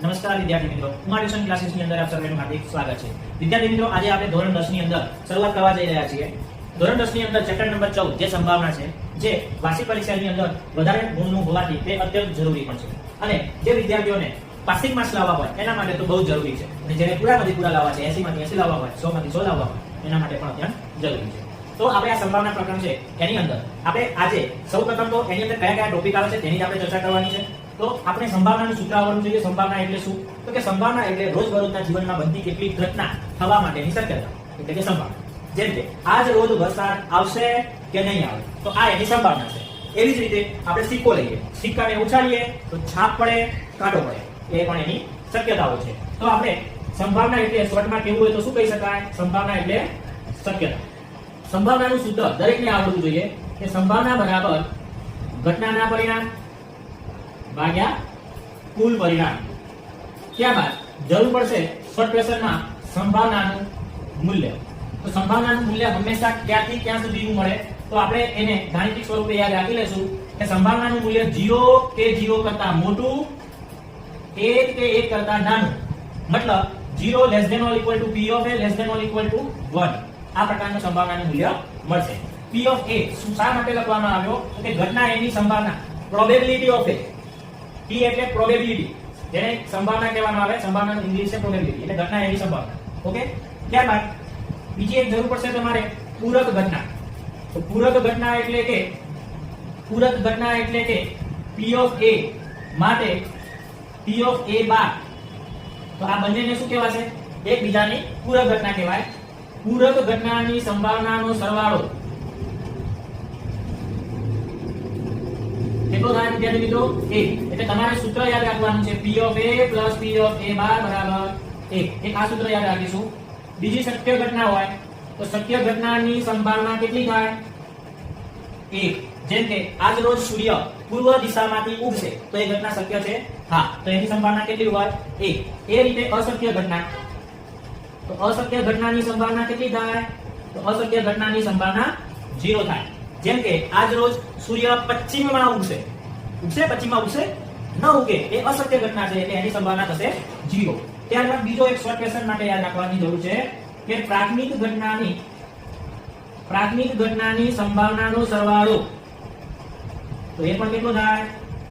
નમસ્કાર વિદ્યાર્થી મિત્રો, કુમાર ટ્યુશન ક્લાસીસની અંદર આપ સર્વેનું હાર્દિક સ્વાગત છે. વિદ્યાર્થી મિત્રો, આજે આપણે ધોરણ 10 ની અંદર શરૂઆત કરવા જઈ રહ્યા છીએ. ધોરણ 10 ની અંદર ચેપ્ટર નંબર 14 જે સંભાવના છે, જે વાર્ષિક પરીક્ષાની અંદર વધારે ગુણનું હોવાથી તે અત્યંત જરૂરી પણ છે. અને જે વિદ્યાર્થીઓને પાસિંગ માર્ક્સ લાવવા હોય એના માટે તો બહુ જરૂરી છે. અને જેને પૂરામાંથી પૂરા લાવવા છે, 80 માંથી 80 લાવવા હોય, 100 માંથી 100 લાવવા હોય, એના માટે પણ અત્યંત જરૂરી છે. તો આપણે આ સંભાવના પ્રકરણ છે એની અંદર આપણે આજે સૌપ્રથમ તો એની અંદર કયા કયા ટોપિક આવે છે તેની આપણે ચર્ચા કરવાની છે. તો આપણે સંભાવનાનું સૂત્ર આવડવું જોઈએ. સંભાવના એટલે શું? તો કે સંભાવના એટલે રોજબરોજના જીવનમાં બનતી કેટલીક ઘટના થવા માટેની શક્યતા, એટલે કે સંભાવના. જેમ કે આજ રોજ વરસાદ આવશે કે નહીં આવે, તો આ એની સંભાવના છે. એવી જ રીતે આપણે સિક્કો લઈએ, સિક્કાને ઉછાળીએ તો છાપ પડે, કાંટો પડે, એ પણ એની શક્યતાઓ છે. તો આપણે સંભાવના એટલે શોર્ટમાં કેવું હોય તો શું કહી શકાય? સંભાવના એટલે શક્યતા. સંભાવનાનું સૂત્ર દરેકને આવડવું જોઈએ કે સંભાવના બરાબર ઘટનાના પરિણામ ભાગ્યા કુલ પરિણામ. ત્યારબાદ જરૂર પડશે શોર્ટ ક્વેશ્ચનમાં સંભાવનાનું મૂલ્ય. તો સંભાવનાનું મૂલ્ય હંમેશા ક્યાંથી ક્યાં સુધીનું મળે, તો આપણે એને ગાણિતિક સ્વરૂપે યાદ રાખી લેશું કે સંભાવનાનું મૂલ્ય 0 કે 0 કરતા મોટું, 1 કે 1 કરતા નાનું. મતલબ 0 less than or equal to p of a less than or equal to 1. આ પ્રકારનું સંભાવનાનું મૂલ્ય મળશે. p ઓફ a શા માટે લખવામાં આવ્યો? તો કે ઘટના એની સંભાવના, પ્રોબેબિલિટી ઓફ a. p એટલે પ્રોબેબિલિટી, જેને સંભાવના કહેવામાં આવે. સંભાવનાનું ઇંગ્લિશ છે પ્રોબેબિલિટી, એટલે ઘટના એની સંભાવના. ઓકે. ત્યારબાદ બીજી એક જરૂર પડશે તમારે પૂરક ઘટના. તો પૂરક ઘટના એટલે કે p ઓફ a માટે p ઓફ a બાર. તો આ બંનેને શું કહેવાશે? એકબીજાની પૂરક ઘટના કહેવાય. પૂરક ઘટનાની સંભાવનાનો સરવાળો કેટલો થાય વિદ્યાર્થી મિત્રો? 1. એટલે તમારે સૂત્ર યાદ રાખવાનું છે, p of a plus p of a બાર બરાબર 1. એક આ સૂત્ર યાદ રાખીશું. બીજી શક્ય ઘટના હોય તો શક્ય ઘટનાની સંભાવના કેટલી થાય? 1. જેમ કે આજ રોજ સૂર્ય પૂર્વ દિશામાંથી ઉગશે, તો એ ઘટના શક્ય છે? હા. તો એની સંભાવના કેટલી હોય? 1. એ રીતે અશક્ય ઘટના, તો અશક્ય ઘટનાની સંભાવના કેટલી થાય? તો અશક્ય ઘટનાની સંભાવના 0 થાય. જેમ કે આજ રોજ સૂર્ય પશ્ચિમમાં ઉગશે, પશ્ચિમમાં ઉગશે, ન ઉગે, એ અશક્ય ઘટના છે, એટલે એની સંભાવના થશે 0. ત્યારબાદ બીજો એક શોર્ટ ક્વેશ્ચન માટે યાદ રાખવાની જરૂર છે કે પ્રાથમિક ઘટનાની સંભાવનાનો સરવાળો, તો એ પણ કેટલો થાય?